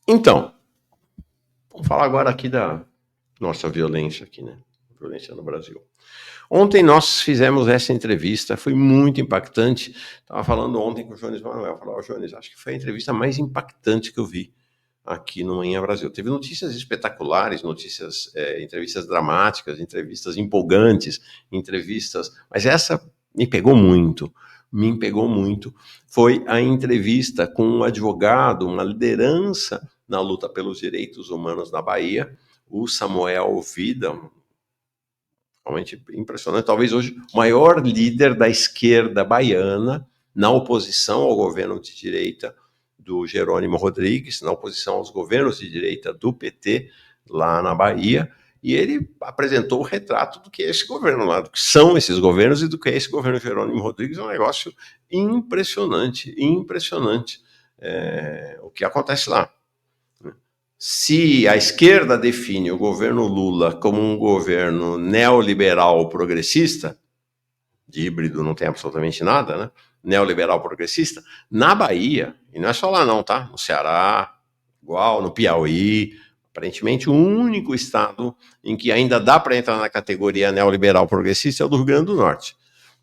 Então, vamos falar agora aqui da nossa violência aqui, né? Violência no Brasil. Ontem nós fizemos essa entrevista, foi muito impactante. Estava falando ontem com o Jones Manuel, falava, Jones, acho que foi a entrevista mais impactante que eu vi aqui no Manhã Brasil. Teve notícias espetaculares, entrevistas dramáticas, entrevistas empolgantes, mas essa me pegou muito, foi a entrevista com um advogado, uma liderança na luta pelos direitos humanos na Bahia, o Samuel Vida, realmente impressionante, talvez hoje o maior líder da esquerda baiana, na oposição ao governo de direita do Jerônimo Rodrigues, na oposição aos governos de direita do PT lá na Bahia, e ele apresentou o retrato do que é esse governo lá, do que são esses governos e do que é esse governo Jerônimo Rodrigues. É um negócio impressionante, o que acontece lá. Se a esquerda define o governo Lula como um governo neoliberal progressista, de híbrido não tem absolutamente nada, né? Neoliberal progressista, na Bahia, e não é só lá não, tá? No Ceará, igual, no Piauí, aparentemente o único estado em que ainda dá para entrar na categoria neoliberal progressista é o do Rio Grande do Norte.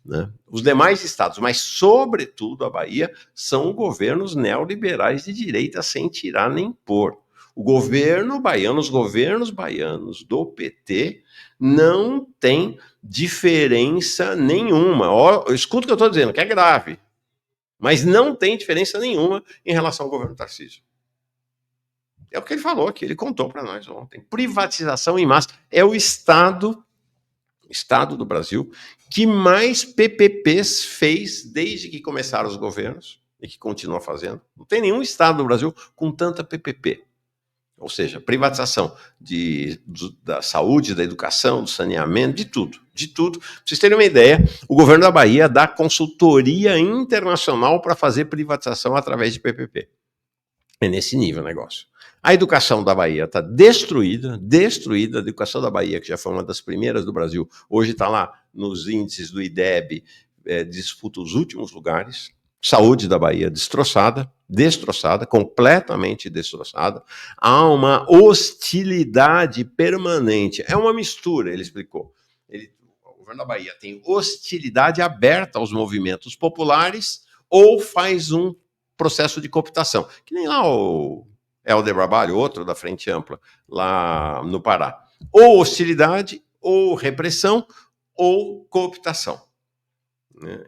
Né? Os demais estados, mas sobretudo a Bahia, são governos neoliberais de direita sem tirar nem pôr. O governo baiano, os governos baianos do PT não tem diferença nenhuma. Escuta o que eu estou dizendo, que é grave, mas não tem diferença nenhuma em relação ao governo Tarcísio. É o que ele falou aqui, ele contou para nós ontem. Privatização em massa. É o estado do Brasil que mais PPPs fez desde que começaram os governos e que continua fazendo. Não tem nenhum estado do Brasil com tanta PPP. Ou seja, privatização da saúde, da educação, do saneamento, de tudo. Para vocês terem uma ideia, o governo da Bahia dá consultoria internacional para fazer privatização através de PPP. É nesse nível o negócio. A educação da Bahia está destruída. A educação da Bahia, que já foi uma das primeiras do Brasil, hoje está lá nos índices do IDEB, disputa os últimos lugares. Saúde da Bahia destroçada, completamente destroçada. Há uma hostilidade permanente. É uma mistura, ele explicou. O governo da Bahia tem hostilidade aberta aos movimentos populares ou faz um processo de cooptação, que nem lá o Helder Barbalho, outro da Frente Ampla, lá no Pará. Ou hostilidade, ou repressão, ou cooptação.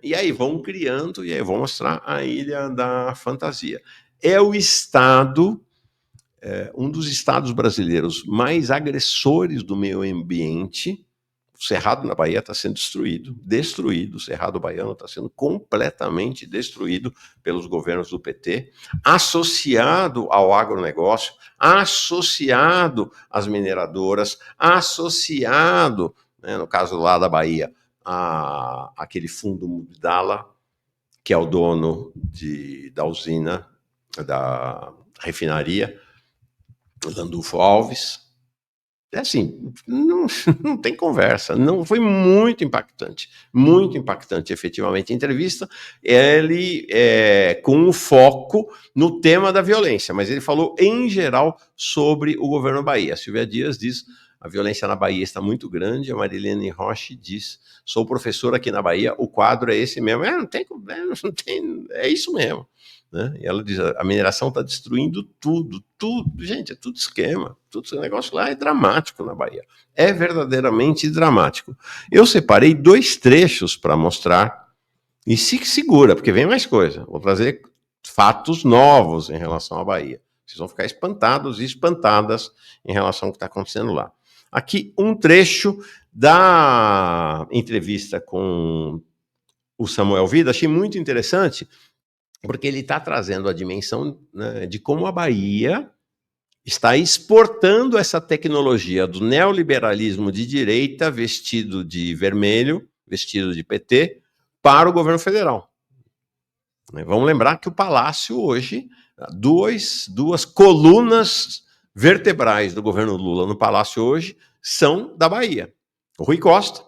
E aí vão criando, e aí vão mostrar a Ilha da Fantasia. É o estado, um dos estados brasileiros mais agressores do meio ambiente. O Cerrado na Bahia está sendo destruído, o Cerrado baiano está sendo completamente destruído pelos governos do PT, associado ao agronegócio, associado às mineradoras, associado, no caso lá da Bahia, àquele fundo Mubdala, que é o dono da usina, da refinaria, Landulfo Alves. É assim, não tem conversa, não foi muito impactante, efetivamente, a entrevista, ele com o foco no tema da violência, mas ele falou em geral sobre o governo Bahia. A Silvia Dias diz, a violência na Bahia está muito grande, a Marilene Roche diz, sou professora aqui na Bahia, o quadro é esse mesmo, não tem, é isso mesmo. Né? E ela diz, a mineração está destruindo tudo, gente, é tudo esquema, tudo esse negócio lá é dramático na Bahia, é verdadeiramente dramático. Eu separei 2 trechos para mostrar, e se segura, porque vem mais coisa, vou trazer fatos novos em relação à Bahia, vocês vão ficar espantados e espantadas em relação ao que está acontecendo lá. Aqui um trecho da entrevista com o Samuel Vida, achei muito interessante, porque ele está trazendo a dimensão, né, de como a Bahia está exportando essa tecnologia do neoliberalismo de direita, vestido de vermelho, vestido de PT, para o governo federal. Vamos lembrar que o Palácio hoje, duas colunas vertebrais do governo Lula no Palácio hoje, são da Bahia. O Rui Costa,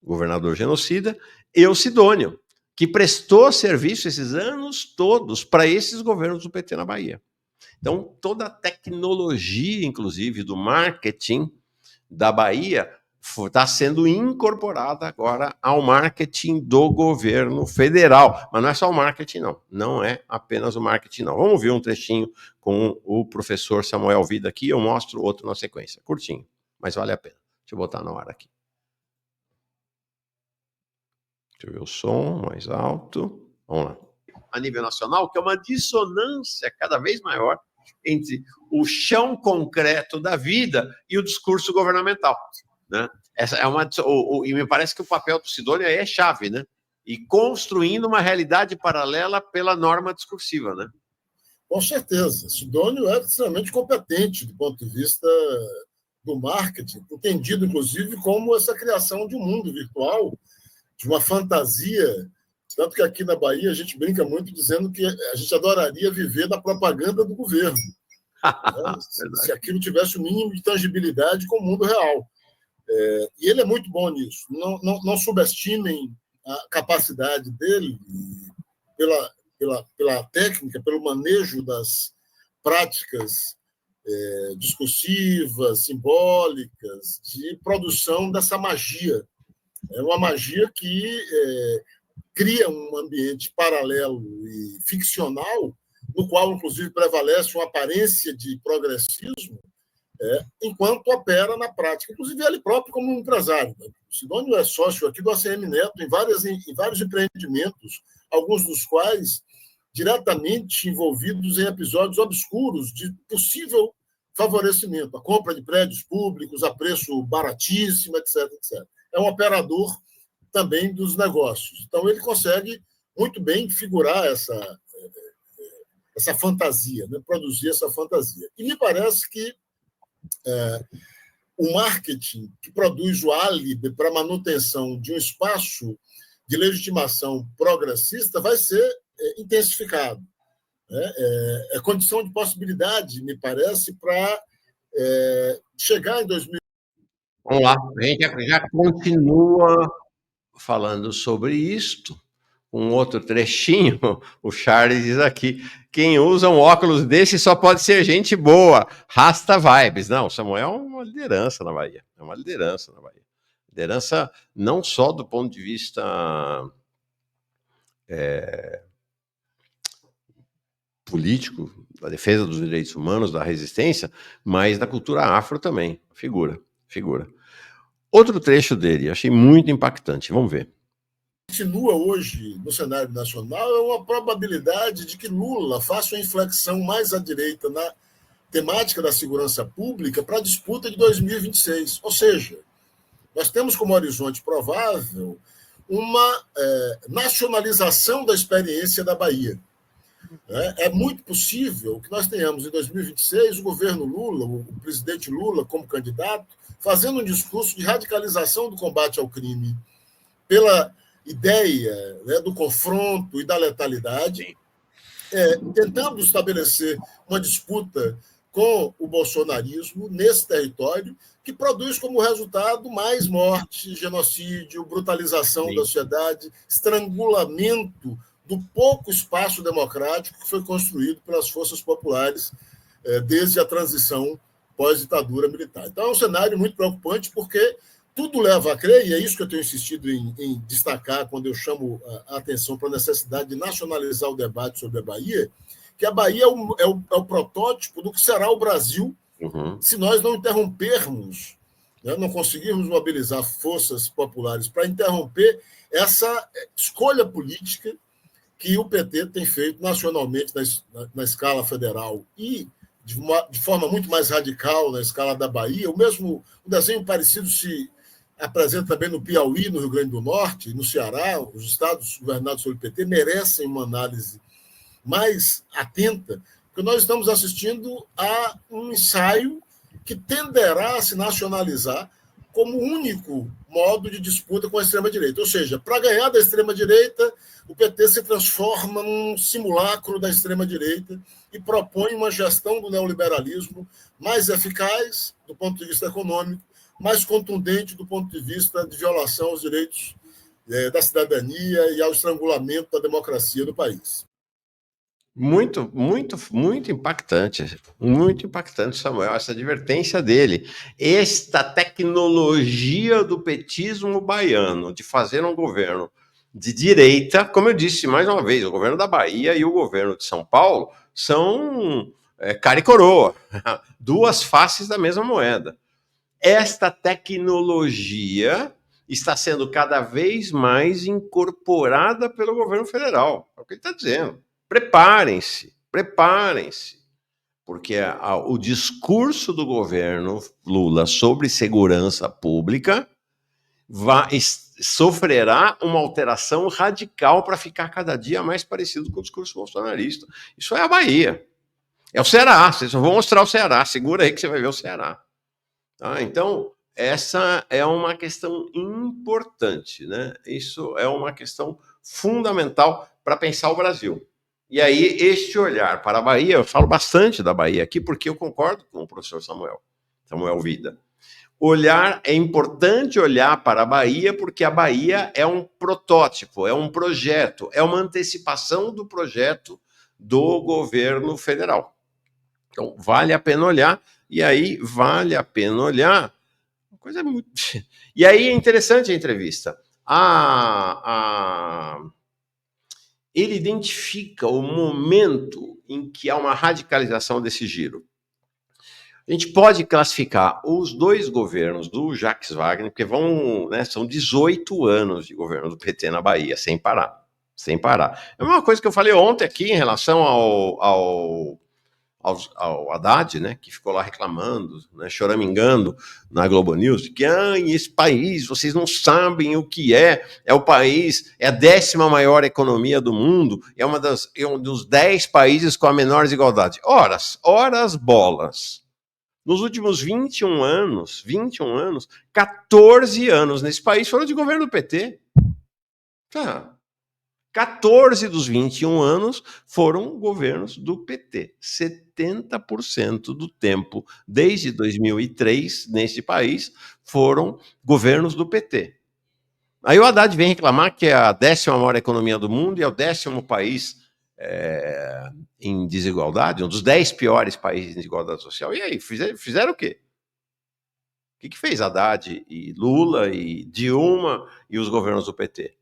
governador genocida, e o Sidônio, que prestou serviço esses anos todos para esses governos do PT na Bahia. Então, toda a tecnologia, inclusive, do marketing da Bahia está sendo incorporada agora ao marketing do governo federal. Mas não é só o marketing, não. Não é apenas o marketing, não. Vamos ver um trechinho com o professor Samuel Vida aqui. Eu mostro outro na sequência. Curtinho, mas vale a pena. Deixa eu botar no ar aqui. Deixa eu ver o som mais alto. Vamos lá. A nível nacional, que é uma dissonância cada vez maior entre o chão concreto da vida e o discurso governamental, né? Essa é uma, e me parece que o papel do Sidônio é chave, né? E construindo uma realidade paralela pela norma discursiva, né? Com certeza. Sidônio é extremamente competente do ponto de vista do marketing, entendido, inclusive, como essa criação de um mundo virtual, de uma fantasia. Tanto que aqui na Bahia a gente brinca muito dizendo que a gente adoraria viver da propaganda do governo. Né? Se aquilo tivesse o mínimo de tangibilidade com o mundo real. E ele é muito bom nisso. Não subestimem a capacidade dele pela técnica, pelo manejo das práticas discursivas, simbólicas, de produção dessa magia. É uma magia que cria um ambiente paralelo e ficcional, no qual, inclusive, prevalece uma aparência de progressismo, enquanto opera na prática. Inclusive, ele próprio como um empresário. Né? O Sidônio é sócio aqui do ACM Neto em vários empreendimentos, alguns dos quais diretamente envolvidos em episódios obscuros de possível favorecimento, a compra de prédios públicos a preço baratíssimo, etc, etc. É um operador também dos negócios. Então, ele consegue muito bem figurar essa fantasia, né? Produzir essa fantasia. E me parece que o marketing que produz o álibi para a manutenção de um espaço de legitimação progressista vai ser intensificado. É condição de possibilidade, me parece, para chegar em 2000. Vamos lá, a gente já continua falando sobre isto. Um outro trechinho, o Charles diz aqui, quem usa um óculos desse só pode ser gente boa, rasta vibes. Não, Samuel é uma liderança na Bahia, Liderança não só do ponto de vista político, da defesa dos direitos humanos, da resistência, mas da cultura afro também, figura. Outro trecho dele, achei muito impactante, vamos ver. Continua hoje no cenário nacional é uma probabilidade de que Lula faça uma inflexão mais à direita na temática da segurança pública para a disputa de 2026. Ou seja, nós temos como horizonte provável uma nacionalização da experiência da Bahia. É muito possível que nós tenhamos em 2026 o governo Lula, o presidente Lula como candidato, fazendo um discurso de radicalização do combate ao crime pela ideia, né, do confronto e da letalidade, tentando estabelecer uma disputa com o bolsonarismo nesse território, que produz como resultado mais morte, genocídio, brutalização da sociedade, estrangulamento do pouco espaço democrático que foi construído pelas forças populares desde a transição pós-ditadura militar. Então, é um cenário muito preocupante, porque tudo leva a crer, e é isso que eu tenho insistido em destacar quando eu chamo a atenção para a necessidade de nacionalizar o debate sobre a Bahia, que a Bahia é o protótipo do que será o Brasil se nós não interrompermos, né, não conseguirmos mobilizar forças populares para interromper essa escolha política que o PT tem feito nacionalmente na escala federal e de forma muito mais radical na escala da Bahia. Um desenho parecido se apresenta também no Piauí, no Rio Grande do Norte, no Ceará. Os estados governados pelo PT merecem uma análise mais atenta, porque nós estamos assistindo a um ensaio que tenderá a se nacionalizar como único modo de disputa com a extrema-direita. Ou seja, para ganhar da extrema-direita, o PT se transforma num simulacro da extrema-direita e propõe uma gestão do neoliberalismo mais eficaz do ponto de vista econômico, mais contundente do ponto de vista de violação aos direitos da cidadania e ao estrangulamento da democracia do país. Muito, muito, muito impactante, Samuel, essa advertência dele. Esta tecnologia do petismo baiano de fazer um governo de direita, como eu disse mais uma vez, o governo da Bahia e o governo de São Paulo são cara e coroa, duas faces da mesma moeda. Esta tecnologia está sendo cada vez mais incorporada pelo governo federal. É o que ele está dizendo. Preparem-se, preparem-se, porque o discurso do governo Lula sobre segurança pública sofrerá uma alteração radical para ficar cada dia mais parecido com o discurso bolsonarista. Isso é a Bahia. É o Ceará. Vocês vão mostrar o Ceará. Segura aí que você vai ver o Ceará. Tá? Então, essa é uma questão importante, né? Isso é uma questão fundamental para pensar o Brasil. E aí, este olhar para a Bahia, eu falo bastante da Bahia aqui, porque eu concordo com o professor Samuel Vida. É importante olhar para a Bahia, porque a Bahia é um protótipo, é um projeto, é uma antecipação do projeto do governo federal. Então, vale a pena olhar, e aí vale a pena olhar. Coisa muito. E aí é interessante a entrevista. Ele identifica o momento em que há uma radicalização desse giro. A gente pode classificar os dois governos do Jacques Wagner, porque são 18 anos de governo do PT na Bahia, sem parar. Sem parar. É uma coisa que eu falei ontem aqui em relação ao Haddad, né, que ficou lá reclamando, né, choramingando na Globo News, que esse país, vocês não sabem o que é o país, é a 10ª maior economia do mundo, é um dos 10 países com a menor desigualdade. Horas bolas. Nos últimos 21 anos, 14 anos nesse país foram de governo do PT. 14 dos 21 anos foram governos do PT. 70% do tempo, desde 2003, nesse país, foram governos do PT. Aí o Haddad vem reclamar que é a 10ª maior economia do mundo e é o 10º país em desigualdade, um dos 10 piores países em desigualdade social. E aí, fizeram o quê? O que fez Haddad e Lula e Dilma e os governos do PT?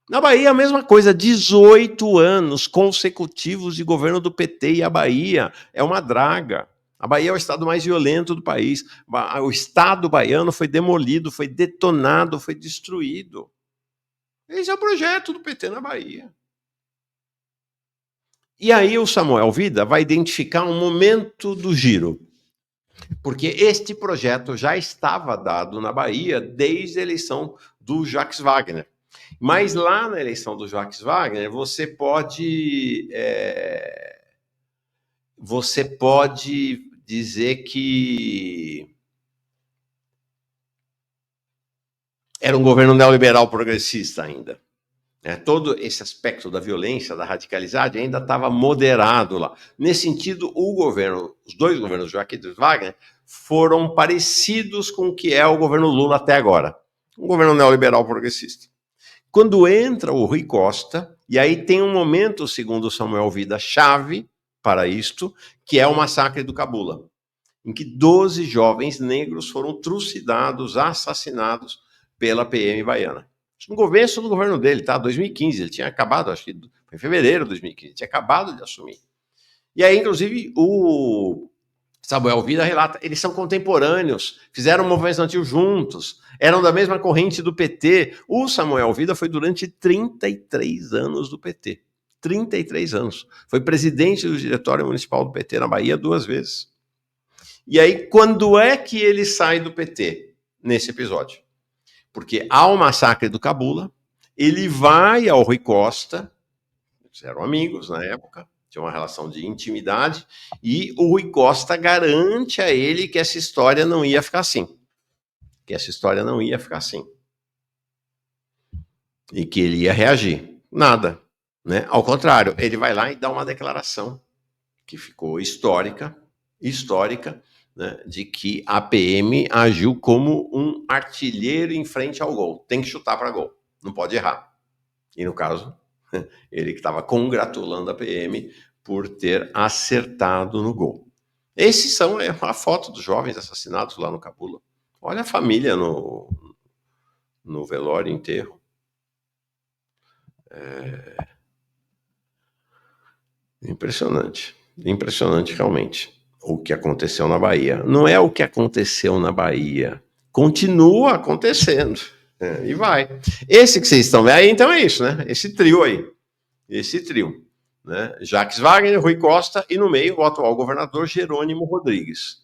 Na Bahia, a mesma coisa, 18 anos consecutivos de governo do PT, e a Bahia é uma draga. A Bahia é o estado mais violento do país. O estado baiano foi demolido, foi detonado, foi destruído. Esse é o projeto do PT na Bahia. E aí o Samuel Vida vai identificar um momento do giro, porque este projeto já estava dado na Bahia desde a eleição do Jacques Wagner. Mas lá na eleição do Jacques Wagner, você pode dizer que era um governo neoliberal progressista ainda. Todo esse aspecto da violência, da radicalidade, ainda estava moderado lá. Nesse sentido, os dois governos, Joaquim e Wagner, foram parecidos com o que é o governo Lula até agora. Um governo neoliberal progressista. Quando entra o Rui Costa, e aí tem um momento, segundo Samuel Vida, chave para isto, que é o massacre do Cabula, em que 12 jovens negros foram trucidados, assassinados pela PM baiana. No começo do governo dele, tá? 2015, ele tinha acabado, acho que foi em fevereiro de 2015, tinha acabado de assumir. E aí, inclusive, o Samuel Vida relata, eles são contemporâneos, fizeram um movimento estudantil juntos, eram da mesma corrente do PT. O Samuel Vida foi durante 33 anos do PT. 33 anos. Foi presidente do Diretório Municipal do PT na Bahia 2 vezes. E aí, quando é que ele sai do PT? Nesse episódio. Porque há o massacre do Cabula, ele vai ao Rui Costa, eles eram amigos na época, tinha uma relação de intimidade, e o Rui Costa garante a ele que essa história não ia ficar assim. E que ele ia reagir. Nada. Né? Ao contrário, ele vai lá e dá uma declaração que ficou histórica, né, de que a PM agiu como um artilheiro em frente ao gol. Tem que chutar para gol, não pode errar. E no caso, Ele que estava congratulando a PM por ter acertado no gol. Esses são a foto dos jovens assassinados lá no Cabula. Olha a família no velório e enterro. Impressionante. Impressionante, realmente, o que aconteceu na Bahia. Não é o que aconteceu na Bahia. Continua acontecendo. E vai. Esse que vocês estão vendo aí, então é isso, né? Esse trio aí. Esse trio. Né? Jacques Wagner, Rui Costa e no meio o atual governador Jerônimo Rodrigues.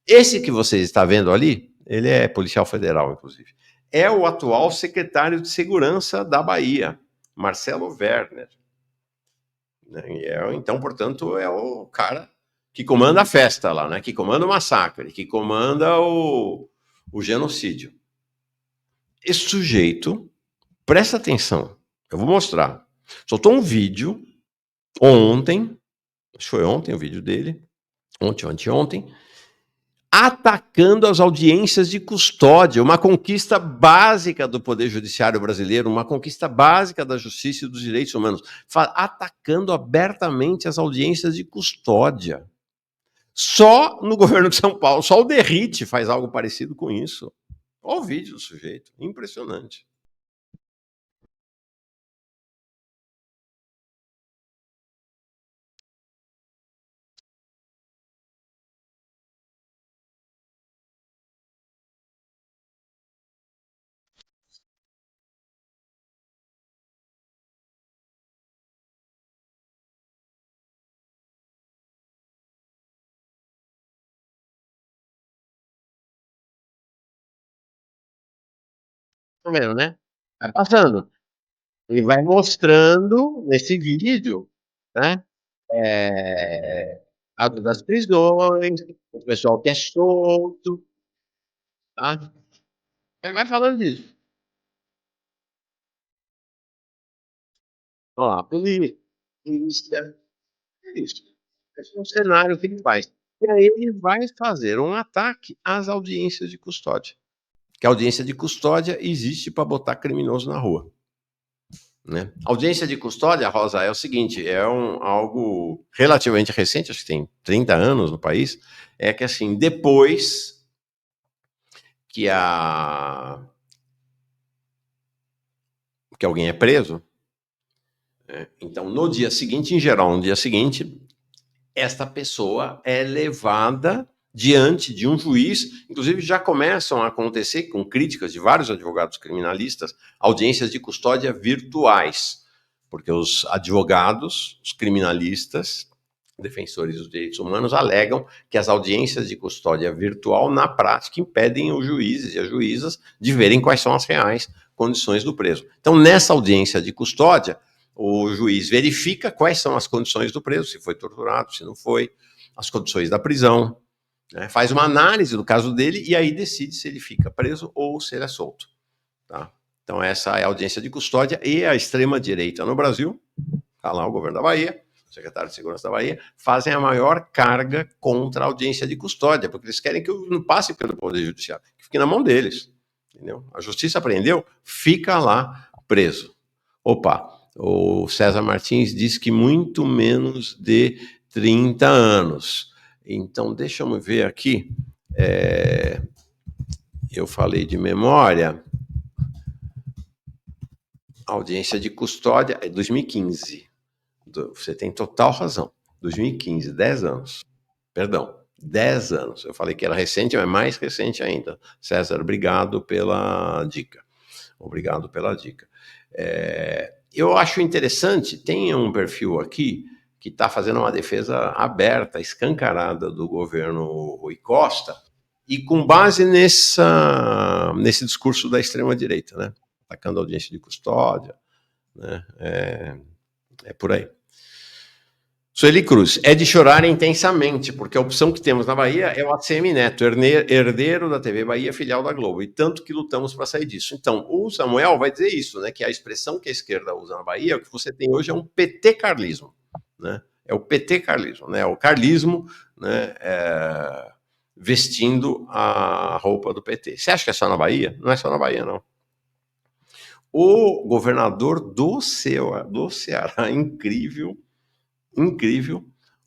Esse que vocês estão vendo ali, ele é policial federal, inclusive, é o atual secretário de Segurança da Bahia, Marcelo Werner. Então, portanto, é o cara que comanda a festa lá, né? Que comanda o massacre, que comanda o genocídio. Esse sujeito, presta atenção, eu vou mostrar. Soltou um vídeo ontem, acho que foi ontem o vídeo dele, ontem, atacando as audiências de custódia, uma conquista básica do Poder Judiciário brasileiro, uma conquista básica da justiça e dos direitos humanos, atacando abertamente as audiências de custódia. Só no governo de São Paulo, só o Derrite faz algo parecido com isso. Olha o vídeo do sujeito, impressionante. Tá vendo, né? Vai passando. Ele vai mostrando nesse vídeo, né? Ato das prisões, o pessoal que é solto, tá? Ele vai falando disso. Ó, a polícia, é isso. Esse é o cenário que ele faz. E aí ele vai fazer um ataque às audiências de custódia. Que a audiência de custódia existe para botar criminoso na rua. Né? Audiência de custódia, Rosa, é o seguinte, é algo relativamente recente, acho que tem 30 anos no país, é que assim, depois que alguém é preso, então no dia seguinte, em geral, no dia seguinte, esta pessoa é levada diante de um juiz, inclusive já começam a acontecer, com críticas de vários advogados criminalistas, audiências de custódia virtuais, porque os advogados, os criminalistas, defensores dos direitos humanos, alegam que as audiências de custódia virtual, na prática, impedem os juízes e as juízas de verem quais são as reais condições do preso. Então, nessa audiência de custódia, o juiz verifica quais são as condições do preso, se foi torturado, se não foi, as condições da prisão, né? Faz uma análise do caso dele e aí decide se ele fica preso ou se ele é solto. Tá? Então essa é a audiência de custódia e a extrema-direita no Brasil, está lá o governo da Bahia, o secretário de Segurança da Bahia, fazem a maior carga contra a audiência de custódia, porque eles querem que não passe pelo Poder Judiciário, que fique na mão deles. Entendeu? A justiça prendeu, fica lá preso. Opa, o César Martins diz que muito menos de 30 anos. Então, deixa eu ver aqui. Eu falei de memória. Audiência de custódia é 2015. Você tem total razão. 2015, 10 anos. Perdão, 10 anos. Eu falei que era recente, mas mais recente ainda. César, obrigado pela dica. Obrigado pela dica. Eu acho interessante, tem um perfil aqui que está fazendo uma defesa aberta, escancarada do governo Rui Costa, e com base nesse discurso da extrema-direita, né? Atacando a audiência de custódia, né? É por aí. Sueli Cruz, é de chorar intensamente, porque a opção que temos na Bahia é o ACM Neto, herdeiro da TV Bahia, filial da Globo, e tanto que lutamos para sair disso. Então, o Samuel vai dizer isso, né, que a expressão que a esquerda usa na Bahia, o que você tem hoje é um PT-carlismo, né? É o PT-carlismo, né? O carlismo, né, vestindo a roupa do PT. Você acha que é só na Bahia? Não é só na Bahia, não. O governador do Ceará, incrível,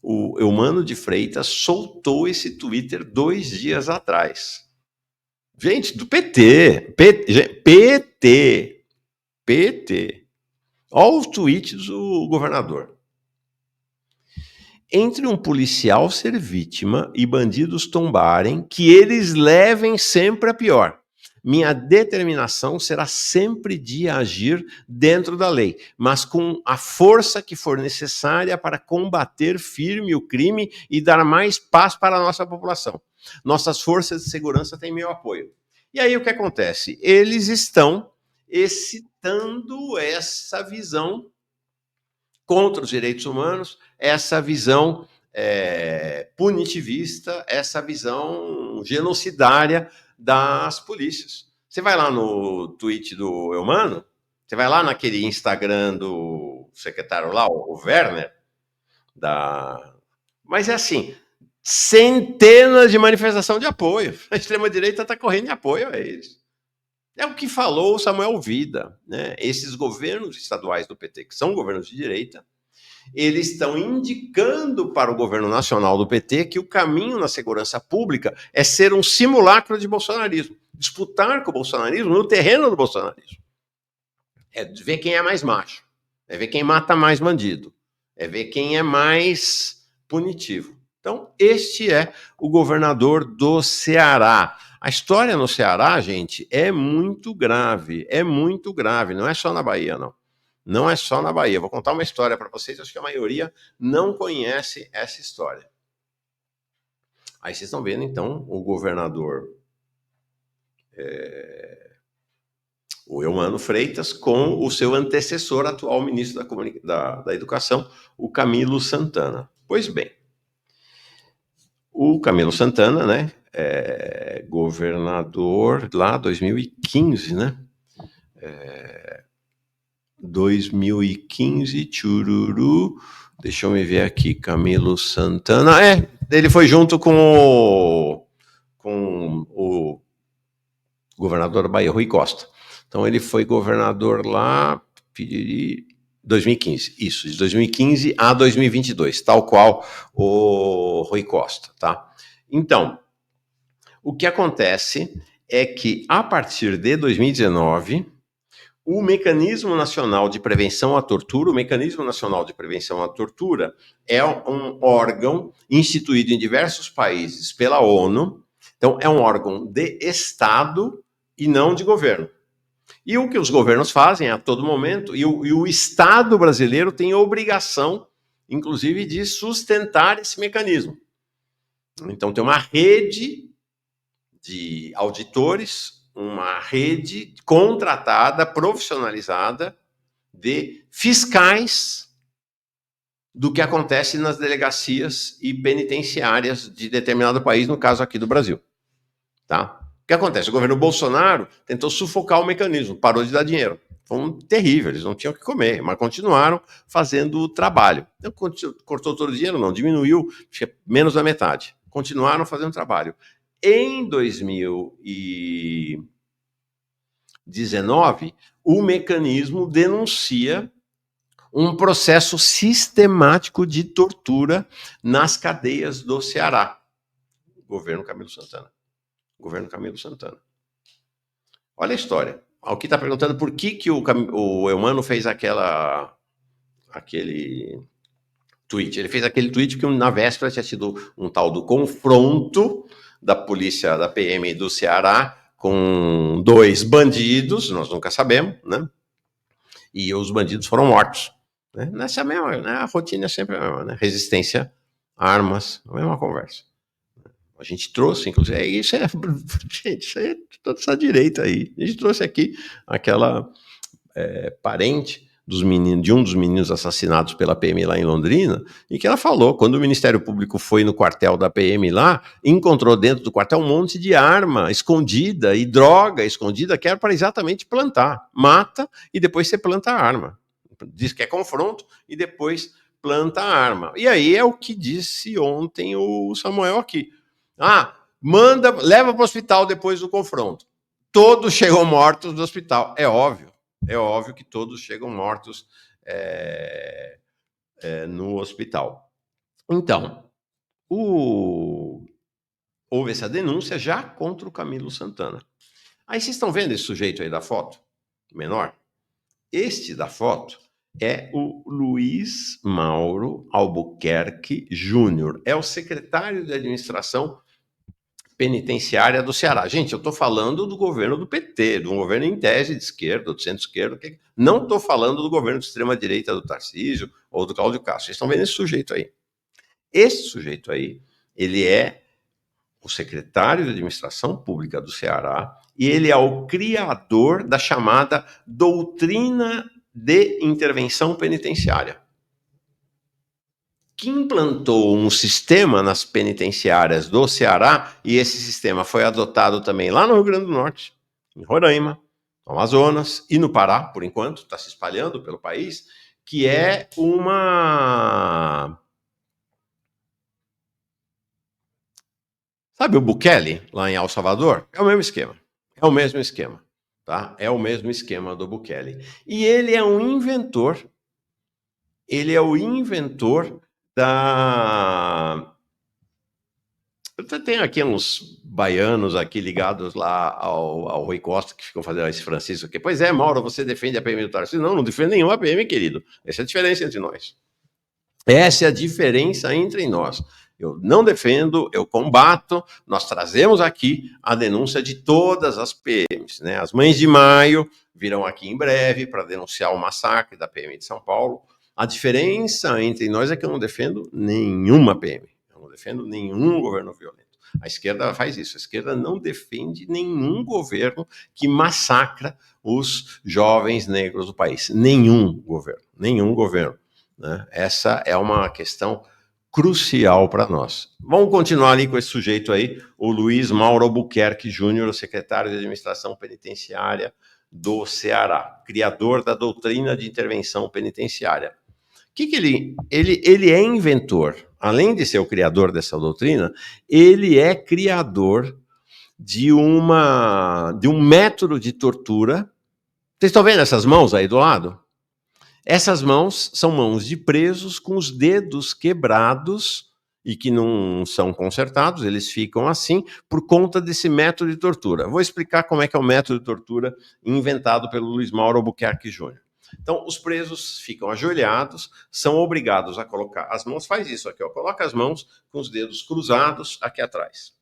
o Eumano de Freitas soltou esse Twitter 2 dias atrás. Gente, do PT. Olha o tweet do governador. Entre um policial ser vítima e bandidos tombarem, que eles levem sempre a pior. Minha determinação será sempre de agir dentro da lei, mas com a força que for necessária para combater firme o crime e dar mais paz para a nossa população. Nossas forças de segurança têm meu apoio. E aí o que acontece? Eles estão excitando essa visão contra os direitos humanos, essa visão punitivista, essa visão genocidária das polícias. Você vai lá no tweet do Eumano, você vai lá naquele Instagram do secretário lá, o Werner, mas é assim, centenas de manifestações de apoio. A extrema-direita está correndo de apoio a eles. É o que falou o Samuel Vida, né? Esses governos estaduais do PT, que são governos de direita, eles estão indicando para o governo nacional do PT que o caminho na segurança pública é ser um simulacro de bolsonarismo, disputar com o bolsonarismo no terreno do bolsonarismo. É ver quem é mais macho, é ver quem mata mais bandido, é ver quem é mais punitivo. Então, este é o governador do Ceará. A história no Ceará, gente, é muito grave, não é só na Bahia, não. Não é só na Bahia. Vou contar uma história para vocês, acho que a maioria não conhece essa história. Aí vocês estão vendo, então, o governador, o Eumano Freitas, com o seu antecessor, atual ministro da Educação, o Camilo Santana. Pois bem, o Camilo Santana, né, governador lá 2015, né? 2015, tchururu, deixa eu me ver aqui, Camilo Santana, ele foi junto com o governador da Bahia, Rui Costa. Então ele foi governador lá, 2015, isso, de 2015 a 2022, tal qual o Rui Costa, tá? Então, o que acontece é que a partir de 2019... o Mecanismo Nacional de Prevenção à Tortura, é um órgão instituído em diversos países pela ONU. Então, é um órgão de Estado e não de governo. E o que os governos fazem a todo momento, e o Estado brasileiro tem a obrigação, inclusive, de sustentar esse mecanismo. Então, tem uma rede de auditores, uma rede contratada, profissionalizada, de fiscais do que acontece nas delegacias e penitenciárias de determinado país, no caso aqui do Brasil. Tá? O que acontece? O governo Bolsonaro tentou sufocar o mecanismo, parou de dar dinheiro. Foi terrível, eles não tinham o que comer, mas continuaram fazendo o trabalho. Então, cortou todo o dinheiro? Não, diminuiu, menos da metade. Continuaram fazendo o trabalho. Em 2019, o mecanismo denuncia um processo sistemático de tortura nas cadeias do Ceará. Governo Camilo Santana. Olha a história. Alguém está perguntando por que o Eumano fez aquele tweet. Ele fez aquele tweet porque na véspera tinha sido um tal do confronto da polícia, da PM do Ceará, com 2 bandidos, nós nunca sabemos, né? E os bandidos foram mortos. Né? Nessa mesma, né? A rotina é sempre a mesma, né? Resistência, armas, a mesma conversa. A gente trouxe, inclusive, isso é toda essa direita aí. A gente trouxe aqui aquela parente de um dos meninos assassinados pela PM lá em Londrina, e que ela falou, quando o Ministério Público foi no quartel da PM lá, encontrou dentro do quartel um monte de arma escondida e droga escondida, que era para exatamente plantar. Mata e depois você planta a arma. Diz que é confronto e depois planta a arma. E aí é o que disse ontem o Samuel aqui. Leva para o hospital depois do confronto. Todos chegam mortos do hospital. É óbvio. É óbvio que todos chegam mortos no hospital. Então, houve essa denúncia já contra o Camilo Santana. Aí vocês estão vendo esse sujeito aí da foto? Menor? Este da foto é o Luiz Mauro Albuquerque Júnior. É o secretário de administração penitenciária do Ceará. Gente, eu estou falando do governo do PT, de um governo em tese de esquerda, do centro-esquerda. Não estou falando do governo de extrema-direita do Tarcísio ou do Cláudio Castro. Vocês estão vendo esse sujeito aí. Esse sujeito aí, ele é o secretário de administração pública do Ceará e ele é o criador da chamada doutrina de intervenção penitenciária, que implantou um sistema nas penitenciárias do Ceará, e esse sistema foi adotado também lá no Rio Grande do Norte, em Roraima, no Amazonas e no Pará, por enquanto, está se espalhando pelo país, que é uma... Sabe o Bukele, lá em El Salvador? É o mesmo esquema. É o mesmo esquema, tá? É o mesmo esquema do Bukele. E ele é um inventor. Ele é o inventor da... Eu tenho aqui uns baianos aqui ligados lá ao Rui Costa, que ficam fazendo esse Francisco aqui. Pois é, Mauro, você defende a PM do Tarcísio? Não, não defendo nenhuma PM, querido. Essa é a diferença entre nós. Essa é a diferença entre nós. Eu não defendo, eu combato. Nós trazemos aqui a denúncia de todas as PMs, né? As Mães de Maio virão aqui em breve para denunciar o massacre da PM de São Paulo. A diferença entre nós é que eu não defendo nenhuma PM. Eu não defendo nenhum governo violento. A esquerda faz isso. A esquerda não defende nenhum governo que massacra os jovens negros do país. Nenhum governo. Nenhum governo. Né? Essa é uma questão crucial para nós. Vamos continuar ali com esse sujeito aí, o Luiz Mauro Albuquerque Júnior, secretário de administração penitenciária do Ceará, criador da doutrina de intervenção penitenciária. O que ele é inventor? Além de ser o criador dessa doutrina, ele é criador de um método de tortura. Vocês estão vendo essas mãos aí do lado? Essas mãos são mãos de presos com os dedos quebrados e que não são consertados, eles ficam assim por conta desse método de tortura. Vou explicar como é que é o método de tortura inventado pelo Luiz Mauro Albuquerque Júnior. Então, os presos ficam ajoelhados, são obrigados a colocar as mãos, faz isso aqui, ó, coloca as mãos com os dedos cruzados aqui atrás,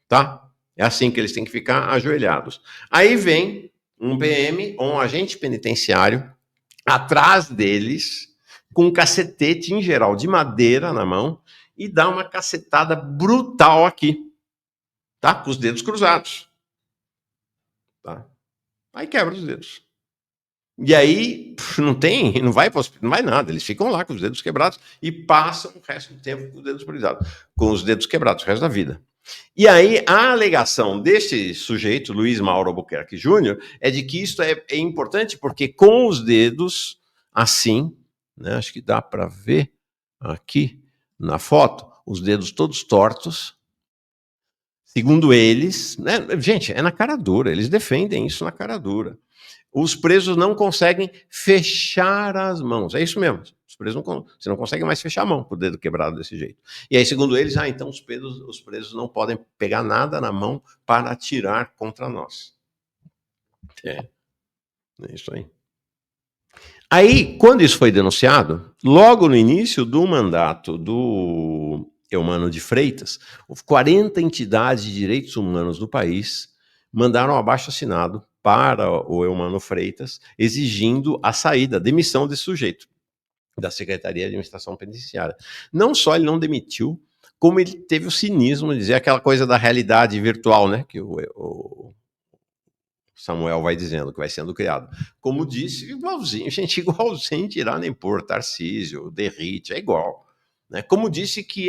tá? É assim que eles têm que ficar ajoelhados. Aí vem um PM ou um agente penitenciário atrás deles, com um cacetete, em geral, de madeira na mão, e dá uma cacetada brutal aqui, tá? Com os dedos cruzados. Tá? Aí quebra os dedos. E aí, não vai nada, eles ficam lá com os dedos quebrados e passam o resto do tempo com os dedos quebrados, o resto da vida. E aí, a alegação desse sujeito, Luiz Mauro Albuquerque Júnior, é de que isso é importante porque com os dedos assim, né, acho que dá para ver aqui na foto, os dedos todos tortos, segundo eles, né, gente, é na cara dura, eles defendem isso na cara dura. Os presos não conseguem fechar as mãos, é isso mesmo. Os presos você não consegue mais fechar a mão com o dedo quebrado desse jeito. E aí, segundo eles, então os presos não podem pegar nada na mão para atirar contra nós. É isso aí. Aí, quando isso foi denunciado, logo no início do mandato do Eumano de Freitas, 40 entidades de direitos humanos do país mandaram um abaixo-assinado para o Eumano Freitas, exigindo a saída, a demissão desse sujeito, da Secretaria de Administração Penitenciária. Não só ele não demitiu, como ele teve o cinismo de dizer aquela coisa da realidade virtual, né, que o Samuel vai dizendo, que vai sendo criado. Como disse, igualzinho, gente, igualzinho tirar nem pôr, Tarcísio, Derrite, é igual. Né? Como disse que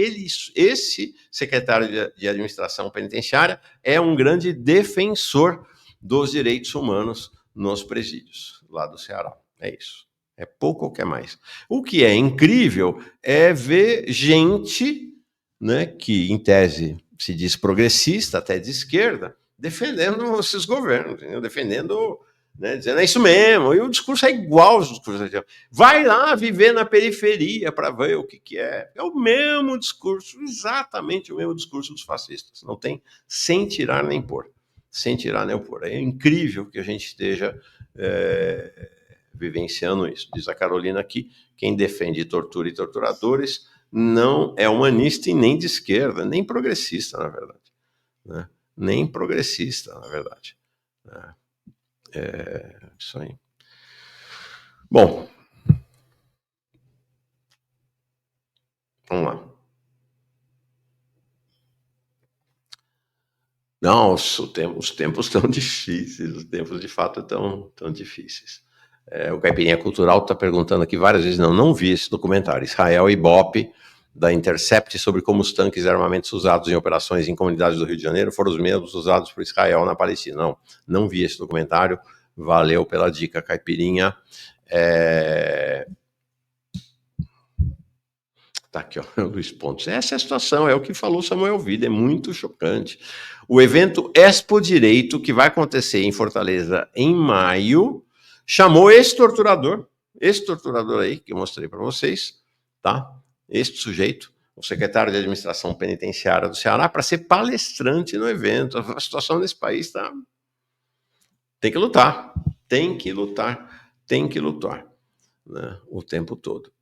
esse secretário de Administração Penitenciária é um grande defensor dos direitos humanos nos presídios lá do Ceará. É isso. É pouco ou quer mais. O que é incrível é ver gente, né, que em tese se diz progressista, até de esquerda, defendendo esses governos, defendendo né, dizendo é isso mesmo, e o discurso é igual aos discursos. Vai lá viver na periferia para ver o que é. É o mesmo discurso, exatamente o mesmo discurso dos fascistas. Não tem, sem tirar nem pôr. Sem tirar nem pôr. É incrível que a gente esteja vivenciando isso. Diz a Carolina aqui, quem defende tortura e torturadores não é humanista e nem de esquerda, nem progressista, na verdade. Né? Nem progressista, na verdade. Isso aí. Bom, vamos lá. Não, os tempos estão difíceis, os tempos de fato estão difíceis. O Caipirinha Cultural está perguntando aqui várias vezes, não vi esse documentário, Israel e Ibope, da Intercept, sobre como os tanques e armamentos usados em operações em comunidades do Rio de Janeiro foram os mesmos usados por Israel na Palestina. Não vi esse documentário, valeu pela dica, Caipirinha. Tá aqui, ó, Luiz Pontes. Essa é a situação, é o que falou Samuel Vida, é muito chocante. O evento Expo Direito, que vai acontecer em Fortaleza em maio, chamou esse torturador aí, que eu mostrei para vocês, tá? Este sujeito, o secretário de Administração Penitenciária do Ceará, para ser palestrante no evento. A situação nesse país tá... Tem que lutar, né, o tempo todo.